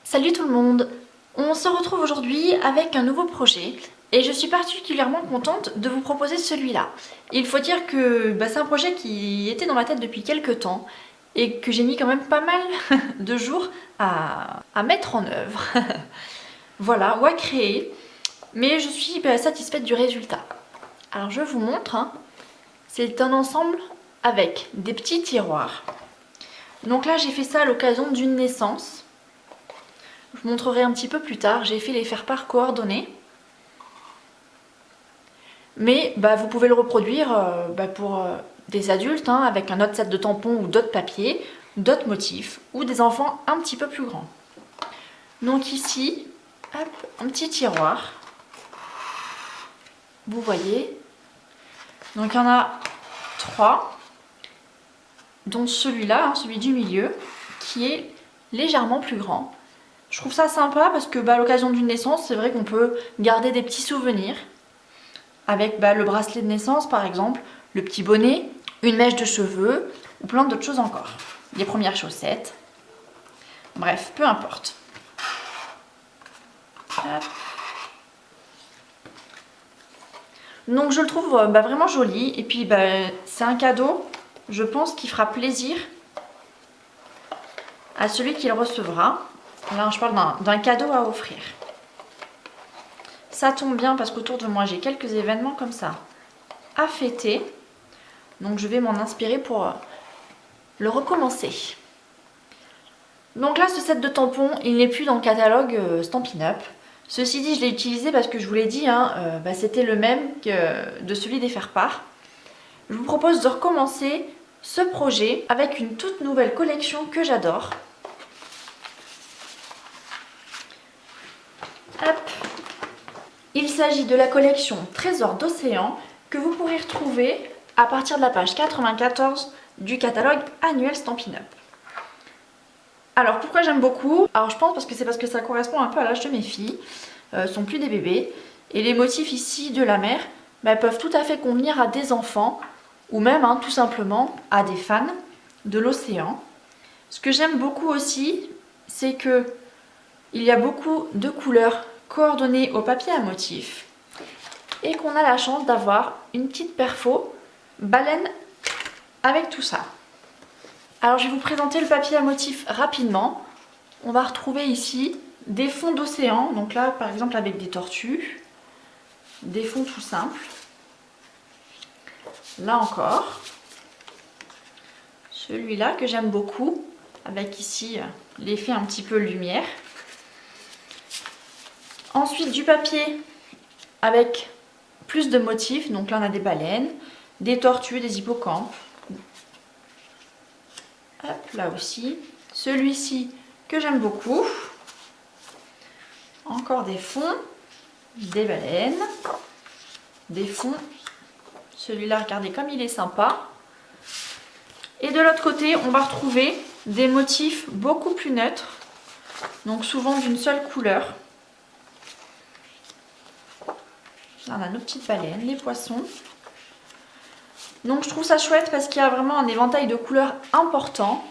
Salut tout le monde! On se retrouve aujourd'hui avec un nouveau projet et je suis particulièrement contente de vous proposer celui-là. Il faut dire que c'est un projet qui était dans ma tête depuis quelques temps et que j'ai mis quand même pas mal de jours à mettre en œuvre. Voilà, ou à créer, mais je suis satisfaite du résultat. Alors je vous montre, hein. C'est un ensemble avec des petits tiroirs. Donc là j'ai fait ça à l'occasion d'une naissance. Je vous montrerai un petit peu plus tard, j'ai fait les faire-part coordonnés. Mais vous pouvez le reproduire pour des adultes, hein, avec un autre set de tampons ou d'autres papiers, d'autres motifs, ou des enfants un petit peu plus grands. Donc ici, hop, un petit tiroir. Vous voyez. Donc il y en a 3, dont celui-là, hein, celui du milieu, qui est légèrement plus grand. Je trouve ça sympa parce que à l'occasion d'une naissance, c'est vrai qu'on peut garder des petits souvenirs. Avec le bracelet de naissance par exemple, le petit bonnet, une mèche de cheveux ou plein d'autres choses encore. Les premières chaussettes. Bref, peu importe. Hop. Donc je le trouve vraiment joli et puis c'est un cadeau, je pense, qui fera plaisir à celui qui le recevra. Là je parle d'un cadeau à offrir. Ça tombe bien parce qu'autour de moi j'ai quelques événements comme ça à fêter. Donc je vais m'en inspirer pour le recommencer. Donc là ce set de tampons il n'est plus dans le catalogue Stampin' Up. Ceci dit je l'ai utilisé parce que je vous l'ai dit, hein, c'était le même que de celui des faire-part. Je vous propose de recommencer ce projet avec une toute nouvelle collection que j'adore. Hop. Il s'agit de la collection Trésors d'Océan que vous pourrez retrouver à partir de la page 94 du catalogue annuel Stampin' Up. Alors pourquoi j'aime beaucoup? Alors je pense parce que ça correspond un peu à l'âge de mes filles, sont plus des bébés, et les motifs ici de la mer peuvent tout à fait convenir à des enfants ou même tout simplement à des fans de l'océan. Ce que j'aime beaucoup aussi, c'est que il y a beaucoup de couleurs coordonnées au papier à motifs et qu'on a la chance d'avoir une petite perfo baleine avec tout ça. Alors je vais vous présenter le papier à motifs rapidement. On va retrouver ici des fonds d'océan, donc là par exemple avec des tortues, des fonds tout simples. Là encore, celui-là que j'aime beaucoup, avec ici l'effet un petit peu lumière. Ensuite du papier avec plus de motifs, donc là on a des baleines, des tortues, des hippocampes. Hop, là aussi. Celui-ci que j'aime beaucoup. Encore des fonds, des baleines, des fonds. Celui-là, regardez comme il est sympa. Et de l'autre côté, on va retrouver des motifs beaucoup plus neutres, donc souvent d'une seule couleur. Là, on a nos petites baleines, les poissons. Donc je trouve ça chouette parce qu'il y a vraiment un éventail de couleurs important.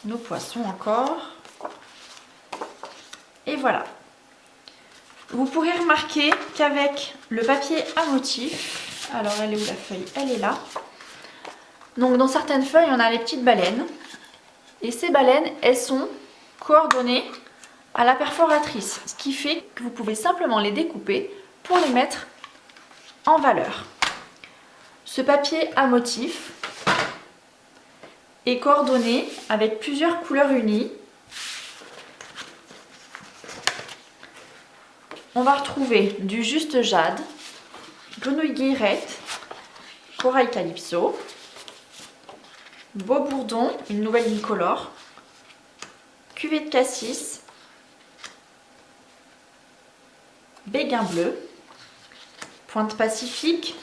Nos poissons encore. Et voilà. Vous pourrez remarquer qu'avec le papier à motifs, alors elle est où la feuille? Elle est là. Donc dans certaines feuilles, on a les petites baleines. Et ces baleines, elles sont coordonnées à la perforatrice. Ce qui fait que vous pouvez simplement les découper pour les mettre en valeur. Ce papier à motifs est coordonné avec plusieurs couleurs unies. On va retrouver du juste jade, grenouille guillerette, corail calypso, beau bourdon, une nouvelle incolore, cuvée de cassis, béguin bleu, pointe pacifique,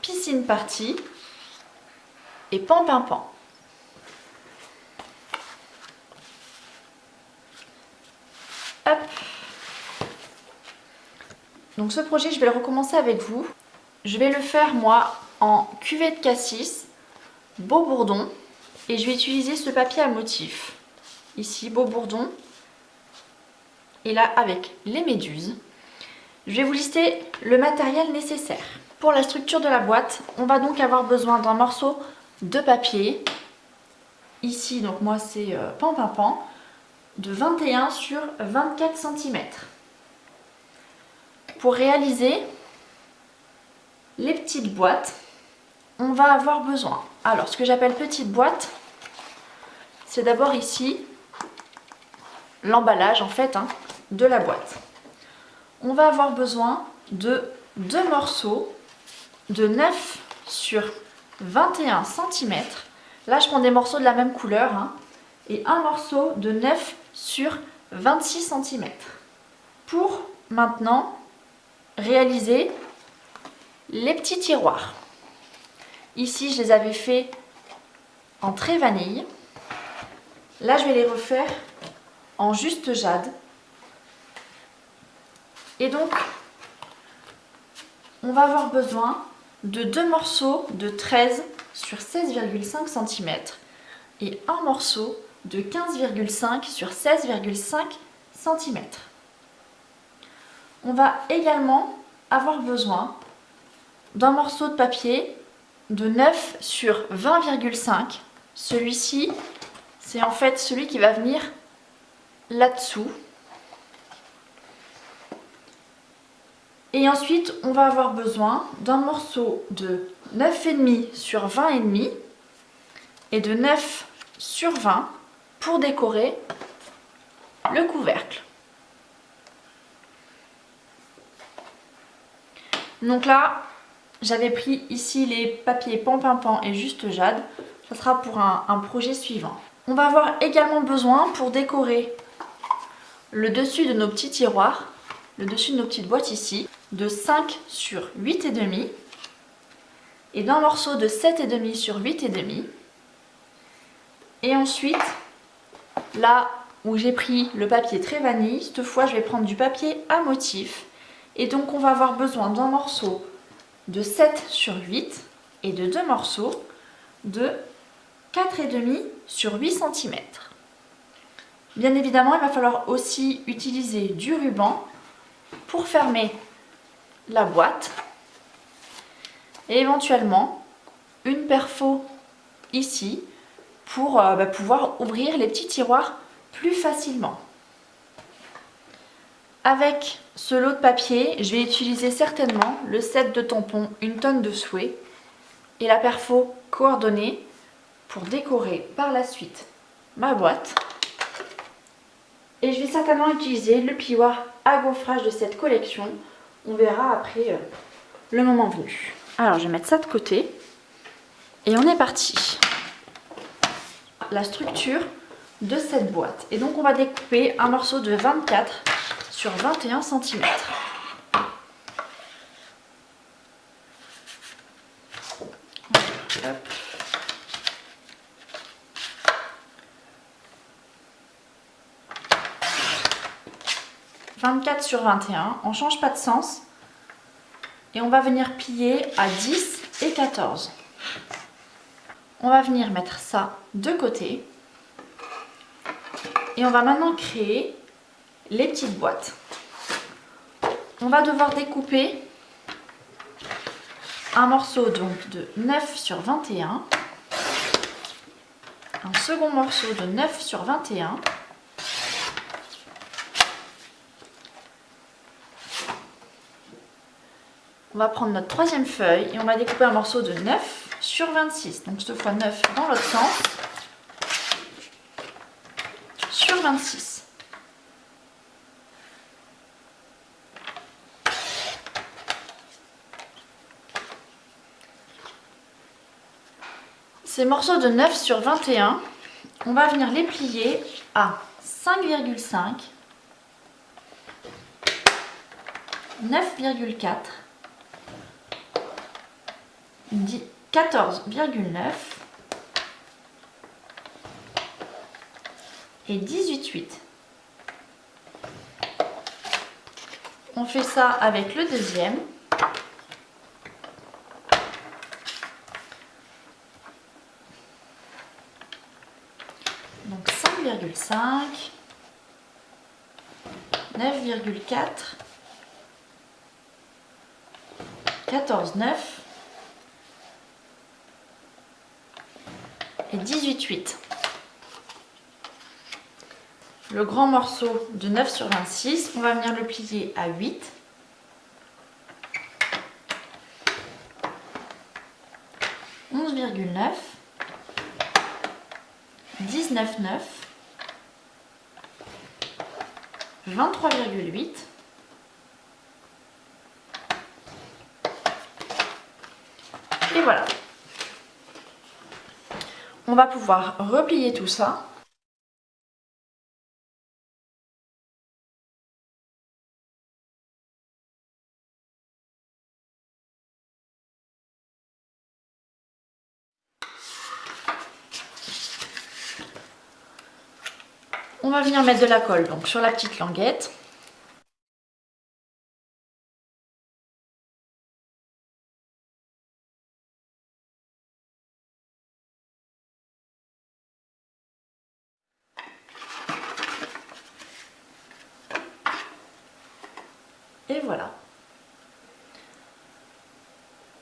piscine partie et pan-pin-pan. Hop. Donc ce projet, je vais le recommencer avec vous. Je vais le faire moi en cuvée de cassis, beau bourdon. Et je vais utiliser ce papier à motif. Ici, beau bourdon. Et là, avec les méduses. Je vais vous lister le matériel nécessaire. Pour la structure de la boîte, on va donc avoir besoin d'un morceau de papier. Ici, donc moi c'est pan de 21 sur 24 cm. Pour réaliser les petites boîtes, on va avoir besoin. Alors, ce que j'appelle petite boîte, c'est d'abord ici l'emballage en fait de la boîte. On va avoir besoin de 2 morceaux de 9 sur 21 cm. Là, je prends des morceaux de la même couleur et un morceau de 9 sur 26 cm. Pour maintenant réaliser les petits tiroirs. Ici, je les avais faits en trait vanille. Là, je vais les refaire en juste jade. Et donc, on va avoir besoin de 2 morceaux de 13 sur 16,5 cm et un morceau de 15,5 sur 16,5 cm. On va également avoir besoin d'un morceau de papier de 9 sur 20,5. Celui-ci, c'est en fait celui qui va venir là-dessous. Et ensuite, on va avoir besoin d'un morceau de 9,5 sur 20,5 et de 9 sur 20 pour décorer le couvercle. Donc là, j'avais pris ici les papiers pan et juste jade. Ça sera pour un projet suivant. On va avoir également besoin pour décorer le dessus de nos petits tiroirs, le dessus de nos petites boîtes ici, de 5 sur 8,5 et d'un morceau de 7,5 sur 8,5. Et ensuite, là où j'ai pris le papier très vanille, cette fois je vais prendre du papier à motif. Et donc on va avoir besoin d'un morceau de 7 sur 8 et de 2 morceaux de 4,5 sur 8 cm. Bien évidemment, il va falloir aussi utiliser du ruban pour fermer la boîte et éventuellement une perfo ici pour pouvoir ouvrir les petits tiroirs plus facilement. Avec ce lot de papier, je vais utiliser certainement le set de tampons, une tonne de souhait et la perfo coordonnée pour décorer par la suite ma boîte. Et je vais certainement utiliser le plioir à gaufrage de cette collection. On verra après le moment venu. Alors je vais mettre ça de côté et on est parti. La structure de cette boîte. Et donc on va découper un morceau de 24 sur 21 cm. Hop. 24 sur 21, on ne change pas de sens et on va venir plier à 10 et 14. On va venir mettre ça de côté et on va maintenant créer les petites boîtes. On va devoir découper un morceau donc de 9 sur 21, un second morceau de 9 sur 21, on va prendre notre troisième feuille et on va découper un morceau de 9 sur 26. Donc cette fois 9 dans l'autre sens sur 26. Ces morceaux de 9 sur 21, on va venir les plier à 5,5, 9,4, 14,9 et 18,8. On fait ça avec le deuxième. Donc 5,5, 9,4, 14,9 et 18,8. Le grand morceau de 9 sur 26, on va venir le plier à 8. « 11,9, 19,9, 23,8 et voilà. On va pouvoir replier tout ça. On va venir mettre de la colle donc sur la petite languette. Et voilà.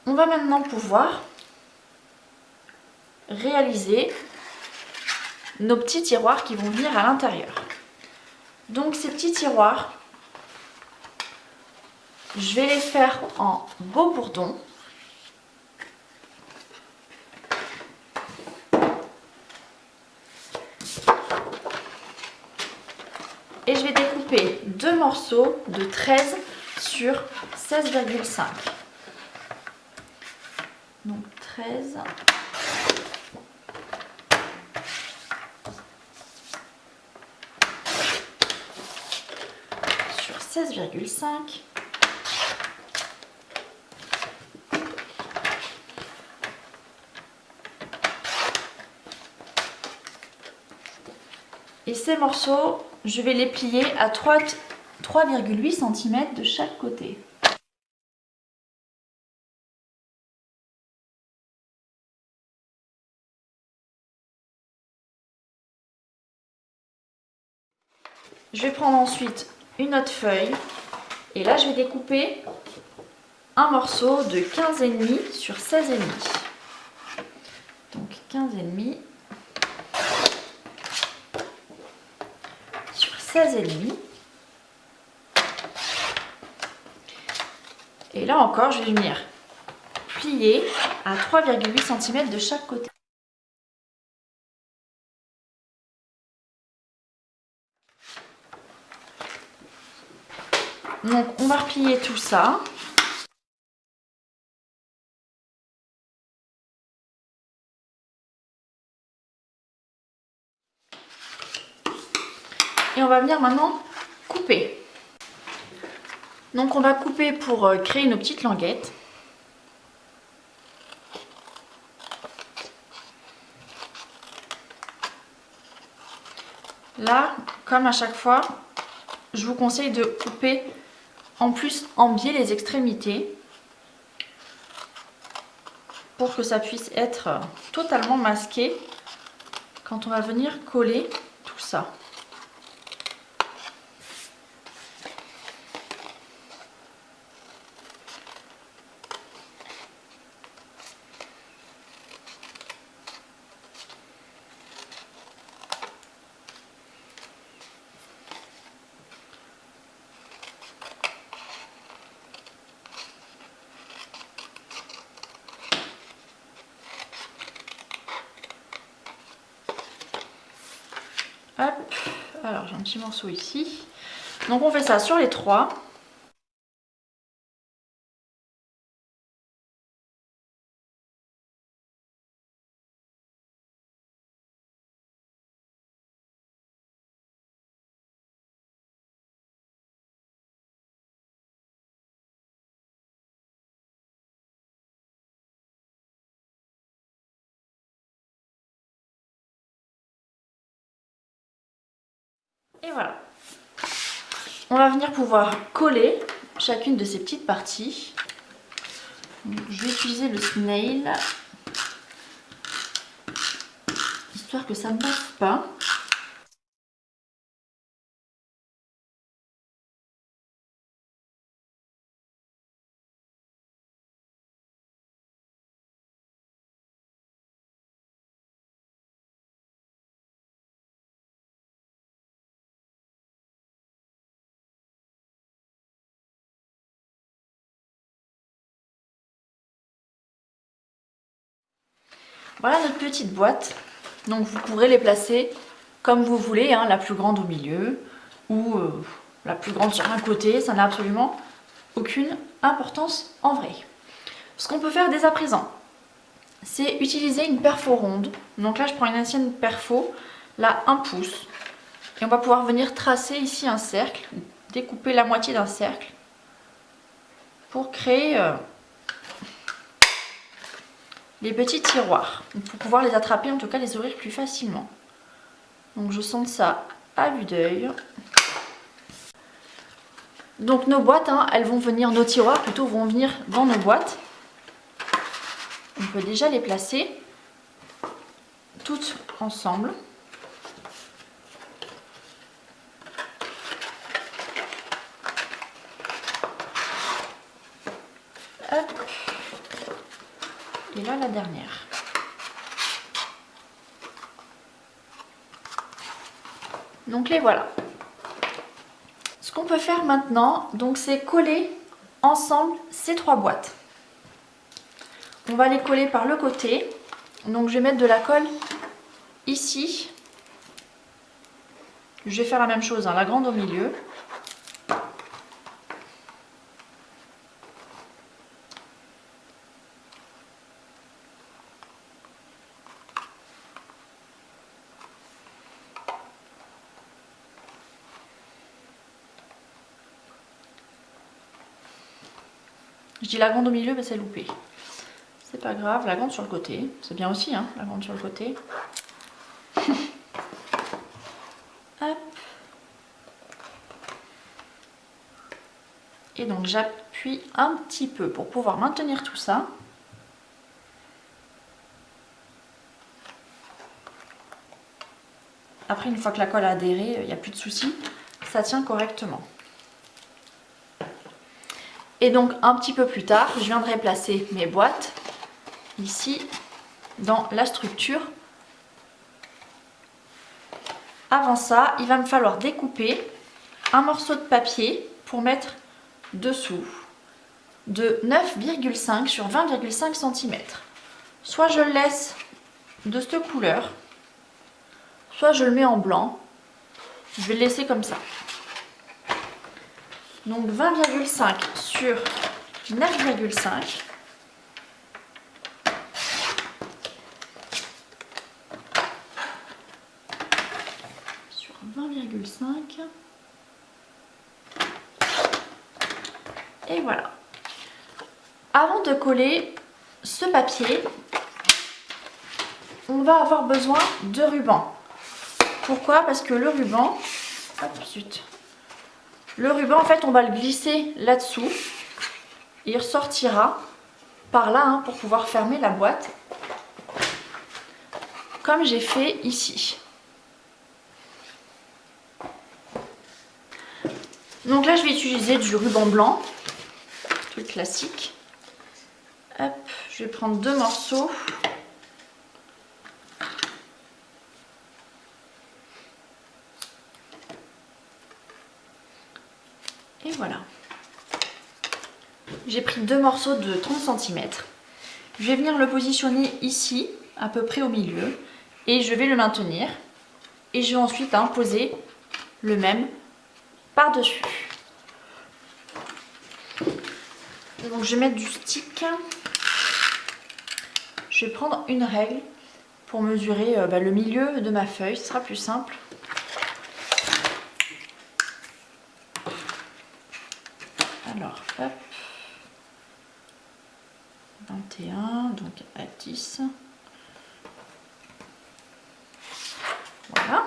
On va maintenant pouvoir réaliser nos petits tiroirs qui vont venir à l'intérieur. Donc ces petits tiroirs, je vais les faire en beau bourdon. Et je vais découper deux morceaux de 13 sur 16,5. Donc 13. Sur 16,5. Et ces morceaux, je vais les plier à 3,8 cm de chaque côté. Je vais prendre ensuite une autre feuille et là je vais découper un morceau de 15,5 sur 16,5. Donc 15,5 sur 16,5. Et là encore, je vais venir plier à 3,8 cm de chaque côté. Donc on va replier tout ça. Et on va venir maintenant couper. Donc on va couper pour créer nos petites languettes. Là, comme à chaque fois, je vous conseille de couper en plus en biais les extrémités pour que ça puisse être totalement masqué quand on va venir coller tout ça. Hop, alors j'ai un petit morceau ici. Donc on fait ça sur les trois. Et voilà. On va venir pouvoir coller chacune de ces petites parties. Donc, je vais utiliser le snail, histoire que ça ne passe pas. Voilà notre petite boîte. Donc vous pourrez les placer comme vous voulez, hein, la plus grande au milieu ou la plus grande sur un côté. Ça n'a absolument aucune importance en vrai. Ce qu'on peut faire dès à présent, c'est utiliser une perfo ronde. Donc là je prends une ancienne perfo, là 1 pouce. Et on va pouvoir venir tracer ici un cercle, découper la moitié d'un cercle pour créer les petits tiroirs, pour pouvoir les attraper, en tout cas les ouvrir plus facilement. Donc je sens ça à vue d'œil. Donc nos boîtes, hein, elles vont venir, nos tiroirs plutôt vont venir dans nos boîtes. On peut déjà les placer toutes ensemble. Hop. Et là la dernière. Donc les voilà. Ce qu'on peut faire maintenant, donc c'est coller ensemble ces 3 boîtes. On va les coller par le côté. Donc je vais mettre de la colle ici. Je vais faire la même chose, hein, la grande au milieu. Je dis la grande au milieu, mais c'est loupé. C'est pas grave, la grande sur le côté. C'est bien aussi, hein, la grande sur le côté. Hop. Et donc j'appuie un petit peu pour pouvoir maintenir tout ça. Après, une fois que la colle a adhéré, il n'y a plus de souci. Ça tient correctement. Et donc un petit peu plus tard, je viendrai placer mes boîtes ici dans la structure. Avant ça, il va me falloir découper un morceau de papier pour mettre dessous de 9,5 sur 20,5 cm. Soit je le laisse de cette couleur, soit je le mets en blanc. Je vais le laisser comme ça. Donc 20,5 sur 9,5. Sur 20,5. Et voilà. Avant de coller ce papier, on va avoir besoin de ruban. Pourquoi? Parce que le ruban... Hop, zut. Le ruban, en fait, on va le glisser là-dessous. Il ressortira par là, hein, pour pouvoir fermer la boîte. Comme j'ai fait ici. Donc là, je vais utiliser du ruban blanc. Truc classique. Hop, je vais prendre 2 morceaux. Et voilà. J'ai pris 2 morceaux de 30 cm. Je vais venir le positionner ici, à peu près au milieu. Et je vais le maintenir. Et je vais ensuite poser le même par-dessus. Donc je vais mettre du stick. Je vais prendre une règle pour mesurer le milieu de ma feuille. Ce sera plus simple. Alors, hop. 21, donc à 10. Voilà.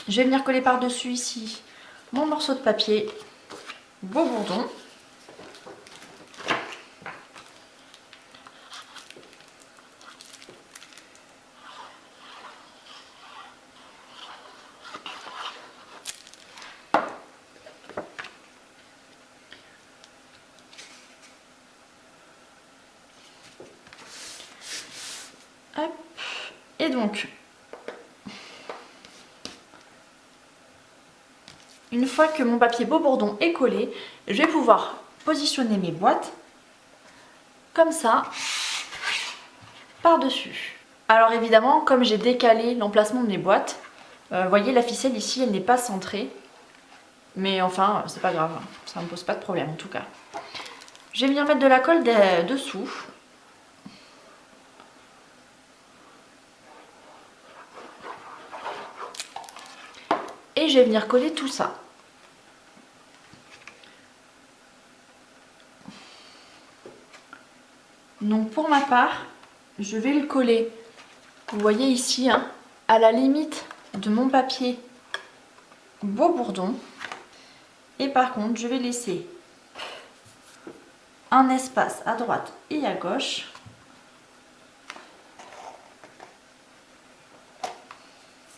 Je vais venir coller par-dessus ici mon morceau de papier beau bourdon. Hop. Et donc, une fois que mon papier beau bourdon est collé, je vais pouvoir positionner mes boîtes comme ça par-dessus. Alors évidemment, comme j'ai décalé l'emplacement de mes boîtes, vous voyez la ficelle ici, elle n'est pas centrée. Mais enfin, c'est pas grave, ça ne me pose pas de problème en tout cas. Je vais venir mettre de la colle dessous. Et je vais venir coller tout ça. Donc pour ma part, je vais le coller, vous voyez ici, hein, à la limite de mon papier beau bourdon. Et par contre, je vais laisser un espace à droite et à gauche.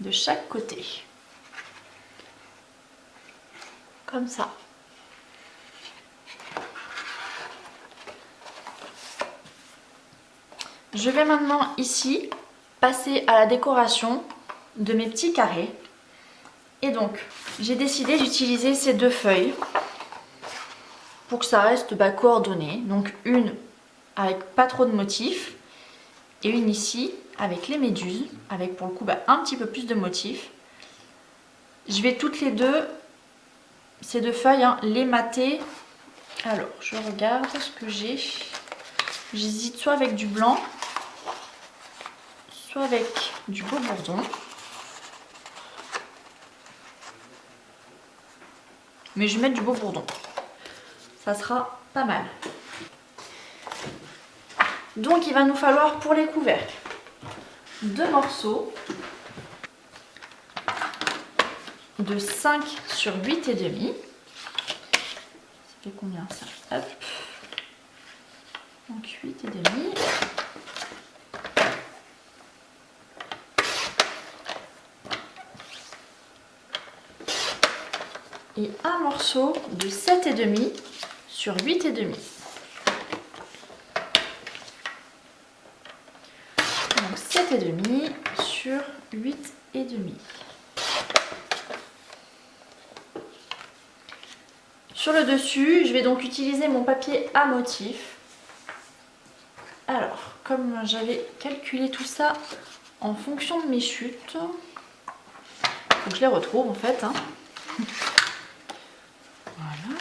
De chaque côté. Comme ça. Je vais maintenant ici passer à la décoration de mes petits carrés. Et donc, j'ai décidé d'utiliser ces deux feuilles pour que ça reste coordonné. Donc une avec pas trop de motifs et une ici avec les méduses, avec pour le coup un petit peu plus de motifs. Je vais toutes les deux, ces deux feuilles, hein, les mater. Alors, je regarde ce que j'ai. J'hésite soit avec du blanc, soit avec du beau bourdon. Mais je vais mettre du beau bourdon. Ça sera pas mal. Donc il va nous falloir pour les couvercles 2 morceaux de 5 sur 8 et demi. Ça fait combien ça? Hop. Donc 8 et demi. Et un morceau de 7 et demi sur 8 et demi. Donc 7 et demi sur 8 et demi. Sur le dessus, je vais donc utiliser mon papier à motif. Alors, comme j'avais calculé tout ça en fonction de mes chutes, faut que je les retrouve en fait, hein. Voilà.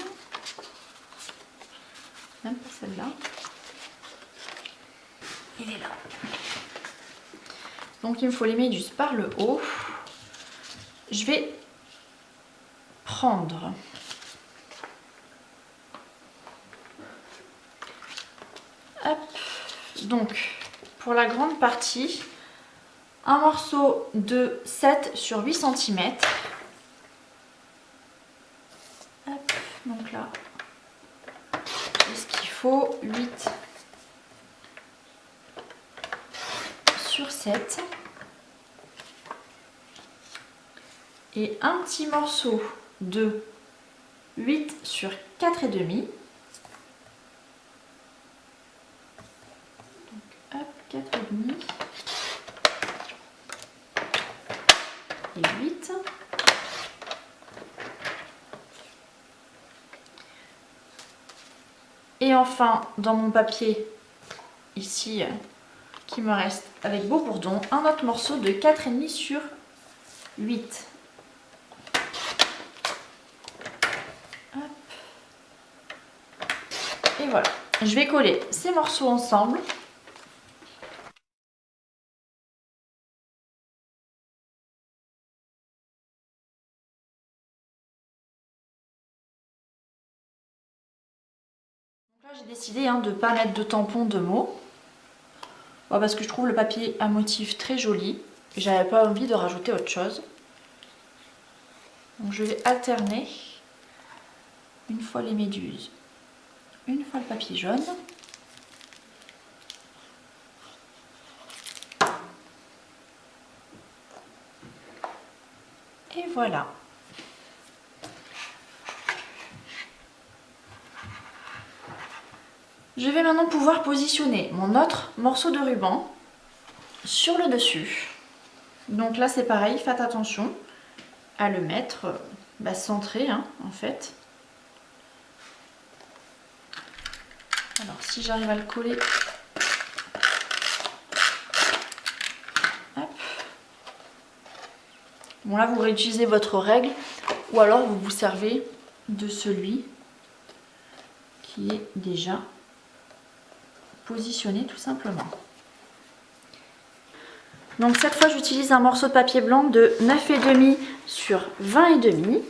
Même pas celle-là. Il est là. Donc il me faut les méduses par le haut. Je vais prendre hop. Donc pour la grande partie, un morceau de 7 sur 8 cm. Hop, donc là, c'est ce qu'il faut, 8 sur 7. Et un petit morceau de 8 sur 4 et demi. Donc hop, 4 et demi. Et 8. Et enfin, dans mon papier, ici, qui me reste avec beau bourdon, un autre morceau de 4,5 sur 8. Hop. Et voilà. Je vais coller ces morceaux ensemble. Là, j'ai décidé de ne pas mettre de tampon de mots. Parce que je trouve le papier à motif très joli. Et j'avais pas envie de rajouter autre chose. Donc je vais alterner une fois les méduses, une fois le papier jaune. Et voilà. Je vais maintenant pouvoir positionner mon autre morceau de ruban sur le dessus. Donc là c'est pareil, faites attention à le mettre centré en fait. Alors si j'arrive à le coller Bon là vous réutilisez votre règle ou alors vous vous servez de celui qui est déjà positionné tout simplement. Donc cette fois j'utilise un morceau de papier blanc de 9,5 sur 20,5.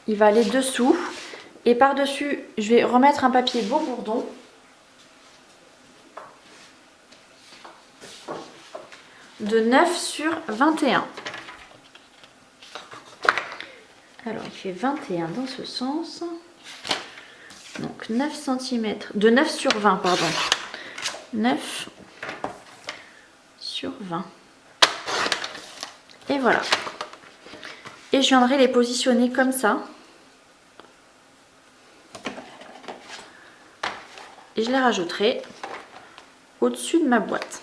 Il va aller dessous et par-dessus je vais remettre un papier beau bourdon de 9 sur 21. Alors il fait 21 dans ce sens. Donc 9 cm, de 9 sur 20 pardon. 9 sur 20. Et voilà. Et je viendrai les positionner comme ça. Et je les rajouterai au-dessus de ma boîte.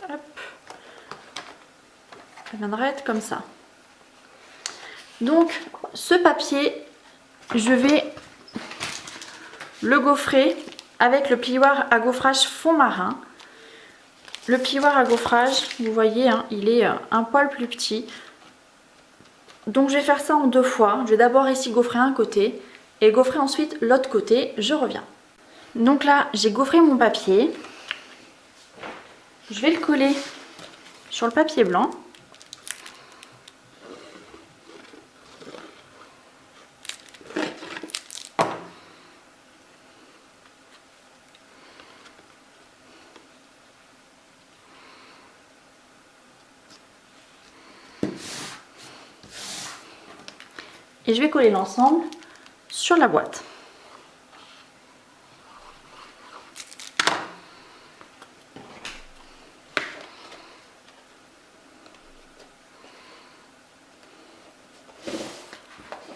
Hop. Ça viendra être comme ça. Donc ce papier, je vais le gaufrer avec le plioir à gaufrage fond marin. Le plioir à gaufrage, vous voyez, hein, il est un poil plus petit. Donc je vais faire ça en 2 fois. Je vais d'abord ici gaufrer un côté et gaufrer ensuite l'autre côté. Je reviens. Donc là, j'ai gaufré mon papier. Je vais le coller sur le papier blanc. Et je vais coller l'ensemble sur la boîte.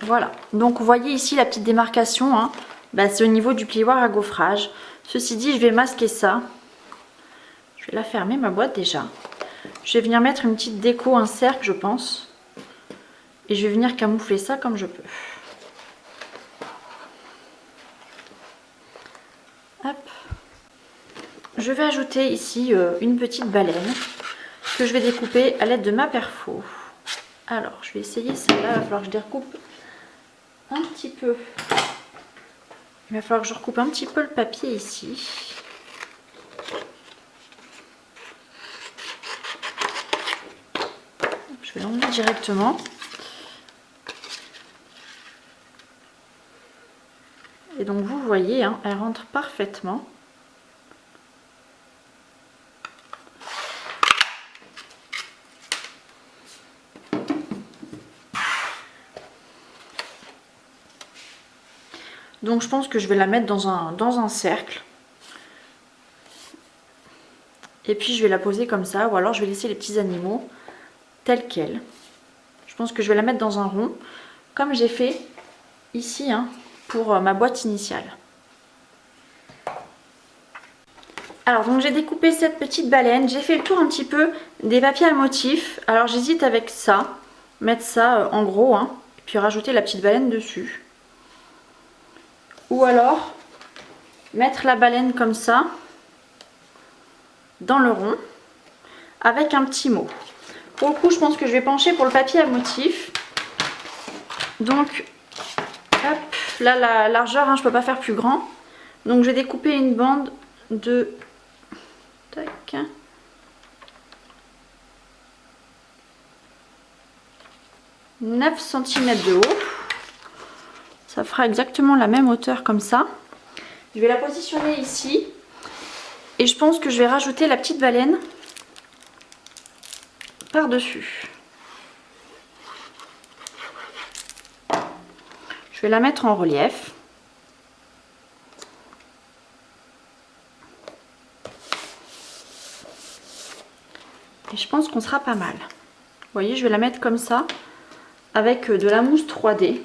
Voilà, donc vous voyez ici la petite démarcation, hein. Bah, c'est au niveau du plioir à gaufrage. Ceci dit, je vais masquer ça. Je vais la fermer, ma boîte déjà. Je vais venir mettre une petite déco, un cercle je pense. Et je vais venir camoufler ça comme je peux. Hop. Je vais ajouter ici une petite baleine que je vais découper à l'aide de ma perfo. Alors, je vais essayer celle-là. Il va falloir que je découpe un petit peu. Il va falloir que je recoupe un petit peu le papier ici. Je vais l'enlever directement. Et donc vous voyez, hein, elle rentre parfaitement. Donc je pense que je vais la mettre dans un cercle. Et puis je vais la poser comme ça, ou alors je vais laisser les petits animaux tels quels. Je pense que je vais la mettre dans un rond, comme j'ai fait ici, hein, pour ma boîte initiale. Alors donc j'ai découpé cette petite baleine, j'ai fait le tour un petit peu des papiers à motifs. Alors j'hésite avec ça, mettre ça en gros, hein, puis rajouter la petite baleine dessus. Ou alors mettre la baleine comme ça, dans le rond, avec un petit mot. Pour le coup, je pense que je vais pencher pour le papier à motifs. Donc, hop, là la largeur, hein, je ne peux pas faire plus grand. Donc je vais découper une bande de... Tac. « 9 cm de haut. Ça fera exactement la même hauteur comme ça. Je vais la positionner ici. Et je pense que je vais rajouter la petite baleine par-dessus. Je vais la mettre en relief. Et je pense qu'on sera pas mal. Vous voyez, je vais la mettre comme ça, avec de la mousse 3D.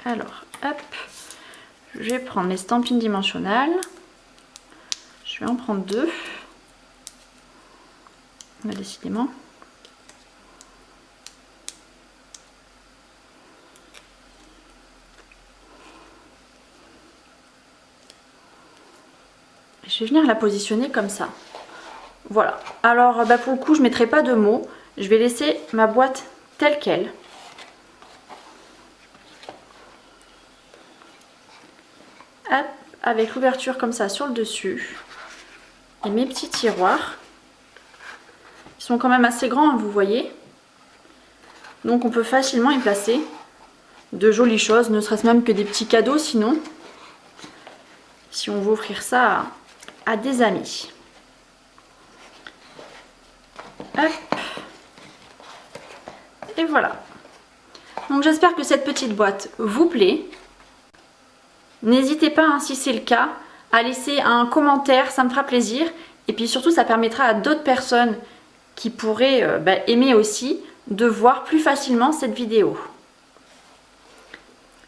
Alors, hop, je vais prendre les stampines dimensionnelles. Je vais en prendre 2. Décidément. Je vais venir la positionner comme ça. Voilà. Alors pour le coup, je ne mettrai pas de mots. Je vais laisser ma boîte telle qu'elle. Hop, avec l'ouverture comme ça sur le dessus. Et mes petits tiroirs. Ils sont quand même assez grands, hein, vous voyez. Donc on peut facilement y placer de jolies choses, ne serait-ce même que des petits cadeaux sinon. Si on veut offrir ça à des amis. Hop. Et voilà. Donc j'espère que cette petite boîte vous plaît. N'hésitez pas, hein, si c'est le cas, à laisser un commentaire, ça me fera plaisir. Et puis surtout, ça permettra à d'autres personnes qui pourraient aimer aussi de voir plus facilement cette vidéo.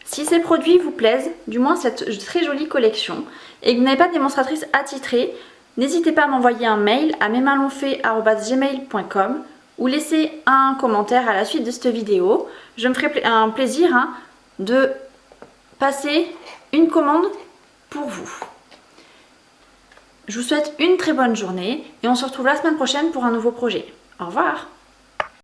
Si ces produits vous plaisent, du moins cette très jolie collection, et que vous n'avez pas de démonstratrice attitrée, n'hésitez pas à m'envoyer un mail à mesmainslonfait@gmail.com ou laisser un commentaire à la suite de cette vidéo. Je me ferai un plaisir, hein, de passer une commande pour vous. Je vous souhaite une très bonne journée et on se retrouve la semaine prochaine pour un nouveau projet. Au revoir!